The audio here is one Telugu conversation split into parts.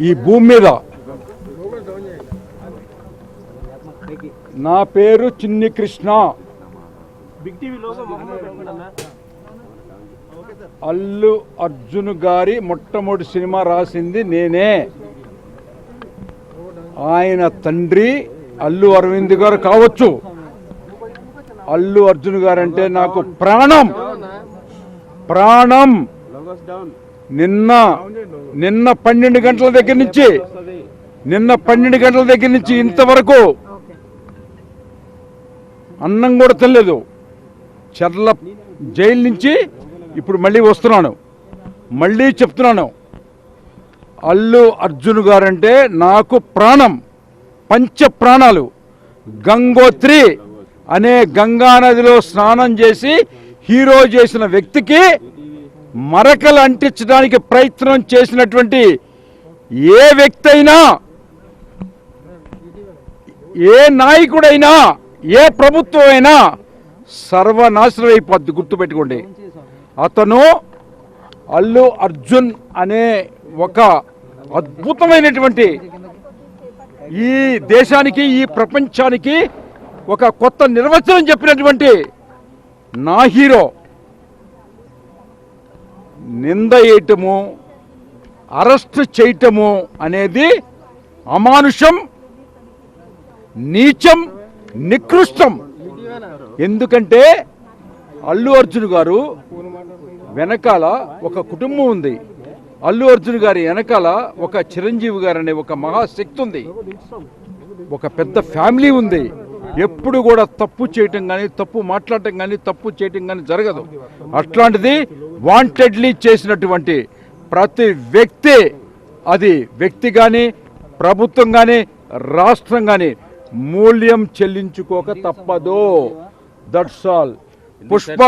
ఈ భూమి మీద నా పేరు చిన్ని కృష్ణ. అల్లు అర్జున్ గారి మొట్టమొదటి సినిమా రాసింది నేనే. ఆయన తండ్రి అల్లు అరవింద్ గారు కావచ్చు. అల్లు అర్జున్ గారు అంటే నాకు ప్రాణం ప్రాణం. నిన్న 12 గంటల దగ్గర నుంచి ఇంతవరకు అన్నం కూడా తినలేదు. చర్ల జైలు నుంచి ఇప్పుడు మళ్ళీ వస్తున్నాను. మళ్ళీ చెప్తున్నాను, అల్లు అర్జున్ గారంటే నాకు ప్రాణం, పంచ ప్రాణాలు. గంగోత్రి అనే గంగానదిలో స్నానం చేసి హీరో చేసిన వ్యక్తికి మరకలు అంటించడానికి ప్రయత్నం చేసినటువంటి ఏ వ్యక్తి అయినా, ఏ నాయకుడైనా, ఏ ప్రభుత్వం అయినా సర్వనాశనం అయిపోద్ది. గుర్తుపెట్టుకోండి. అతను అల్లు అర్జున్ అనే ఒక అద్భుతమైనటువంటి ఈ దేశానికి, ఈ ప్రపంచానికి ఒక కొత్త నిర్వచనం చెప్పినటువంటి నా హీరో. నింద వేయటము, అరెస్ట్ చేయటము అనేది అమానుషం, నీచం, నికృష్టం. ఎందుకంటే అల్లు అర్జున్ గారు వెనకాల ఒక కుటుంబం ఉంది. అల్లు అర్జున్ గారి వెనకాల ఒక చిరంజీవి గారు అనే ఒక మహాశక్తి ఉంది, ఒక పెద్ద ఫ్యామిలీ ఉంది. ఎప్పుడు కూడా తప్పు చేయటం కానీ, తప్పు మాట్లాడటం కానీ, తప్పు చేయటం కానీ జరగదు. అట్లాంటిది వాంటెడ్లీ చేసినటువంటి ప్రతి వ్యక్తి, అది వ్యక్తి కానీ, ప్రభుత్వం కానీ, రాష్ట్రం కానీ మూల్యం చెల్లించుకోక తప్పదు. That's all. పుష్ప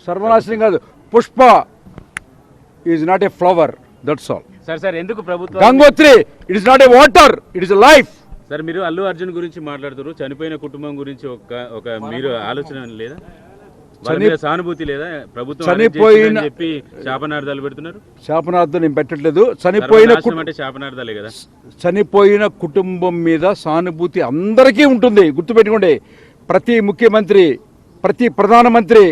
సర్వనాశనం కాదు. Pushpa is not a flower. That's all. Sir ఎందుకు ప్రభుత్వం Gangotri it is not a water, it is life. Sir మీరు అల్లు అర్జున్ గురించి మాట్లాడుతారు, చనిపోయిన కుటుంబం గురించి ఒక మీరు ఆలోచన లేదా, సానుభూతి లేదా? ప్రభుత్వం చనిపోయిన చెప్పి శాపనార్థాలు పెడుతున్నారు. శాపనార్థం నేను పెట్టట్లేదు. శాపనార్థాలే కదా. చనిపోయిన కుటుంబం మీద సానుభూతి అందరికీ ఉంటుంది. గుర్తుపెట్టుకోండి. ప్రతి ముఖ్యమంత్రి, ప్రతి ప్రధానమంత్రి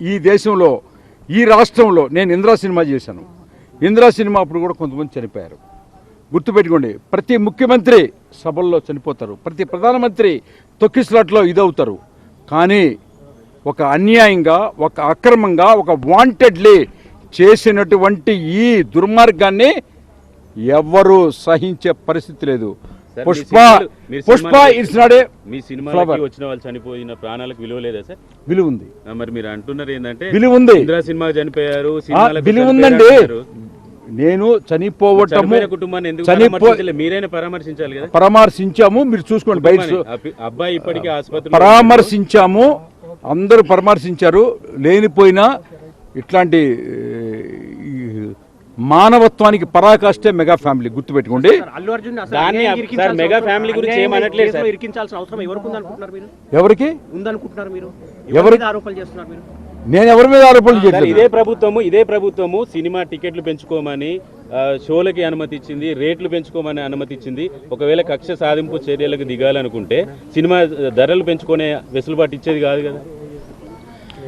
ఈ దేశంలో, ఈ రాష్ట్రంలో, నేను ఇందిరా సినిమా చేశాను. ఇందిరా సినిమా అప్పుడు కూడా కొంతమంది చనిపోయారు. గుర్తుపెట్టుకోండి. ప్రతి ముఖ్యమంత్రి సభల్లో చనిపోతారు, ప్రతి ప్రధానమంత్రి తొక్కిస్లాట్లో ఇదవుతారు. కానీ ఒక అన్యాయంగా, ఒక అక్రమంగా, ఒక వాంటెడ్లీ చేసినటువంటి ఈ దుర్మార్గాన్ని ఎవ్వరూ సహించే పరిస్థితి లేదు. పుష్ప ఇట్స్ నాట్ ఏ మీ సినిమాకి వచ్చిన వాళ్ళు చనిపోయిన ప్రాణాలకు విలువ లేదా సార్? విలువ ఉంది. మరి మీరు అంటున్నారు ఏంటంటే విలువ ఉంది. ఇందిరా సినిమా చనిపోయారు, విలువ ఉందండి. నేను చనిపోవటము, మీరైనా పరామర్శించాలి కదా. పరామర్శించాము, మీరు చూసుకోండి. బయట అబ్బాయి ఇప్పటికీ ఆసుపత్రి పరామర్శించాము, అందరూ పరామర్శించారు. లేనిపోయినా ఇట్లాంటి మానవత్వానికి పరాకాష్టే మెగా ఫ్యామిలీ. గుర్తుపెట్టుకోండి. మెగా ఫ్యామిలీ గురించి ఎవరికి నేను ఎవరి మీద ఆరోపణలు చేయలేదు. ఇదే ప్రభుత్వము సినిమా టికెట్లు పెంచుకోమని, షోలకి అనుమతి ఇచ్చింది, రేట్లు పెంచుకోమని అనుమతి ఇచ్చింది. ఒకవేళ కక్ష సాధింపు చర్యలకు దిగాలనుకుంటే సినిమా ధరలు పెంచుకునే వెసులుబాటు ఇచ్చేది కాదు కదా.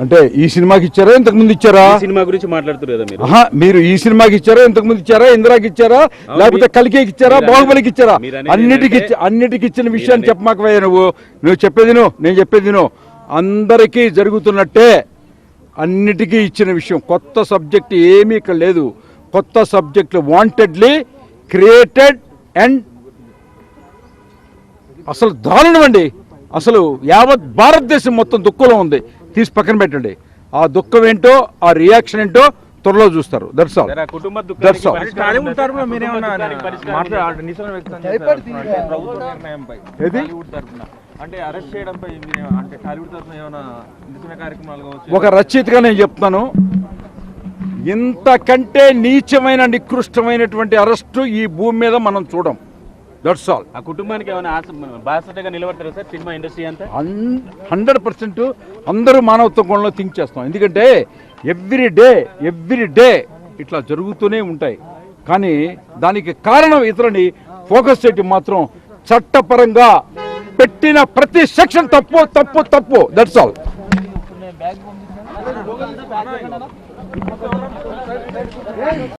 అంటే ఈ సినిమాకి ఇచ్చారా, ఇంతకు ముందు ఇచ్చారా? సినిమా గురించి మాట్లాడుతున్నారు కదా మీరు. మీరు ఈ సినిమాకి ఇచ్చారా, ఇంతకు ముందు ఇచ్చారా? ఇందిరాకి ఇచ్చారా, లేకపోతే కలికి ఇచ్చారా, బాహుబలికి ఇచ్చారా? అన్నిటికి ఇచ్చిన విషయాన్ని చెప్పమాకపోయా. నువ్వు చెప్పేది నేను చెప్పేది అందరికీ జరుగుతున్నట్టే అన్నిటికీ ఇచ్చిన విషయం. కొత్త సబ్జెక్ట్ ఏమీ ఇక్కడ లేదు. కొత్త సబ్జెక్టులు వాంటెడ్లీ క్రియేటెడ్ అండ్ అసలు దారుణం అండి. అసలు యావత్ భారతదేశం మొత్తం దుఃఖంలో ఉంది. తీసి పక్కన పెట్టండి. ఆ దుఃఖం ఏంటో, ఆ రియాక్షన్ ఏంటో త్వరలో చూస్తారు. That's all. That's all. ఒక రచయితగా నేను చెప్తాను, ఇంతకంటే నీచమైన, నికృష్టమైనటువంటి అరెస్టు ఈ భూమి మీద మనం చూడం. That's all. ఆ కుటుంబానికి ఏమైనా బాధ్యతగా నిలబడతారా సార్ సినిమా ఇండస్ట్రీ అంతా? 100% అందరూ మానవత్వ కోణంలో థింక్ చేస్తాం. ఎందుకంటే ఎవ్రీ డే ఇట్లా జరుగుతూనే ఉంటాయి. కానీ దానికి కారణం ఇతరుని ఫోకస్ చేయటం మాత్రం చట్టపరంగా పెట్టిన ప్రతి సెక్షన్ తప్పు తప్పు తప్పు. That's all.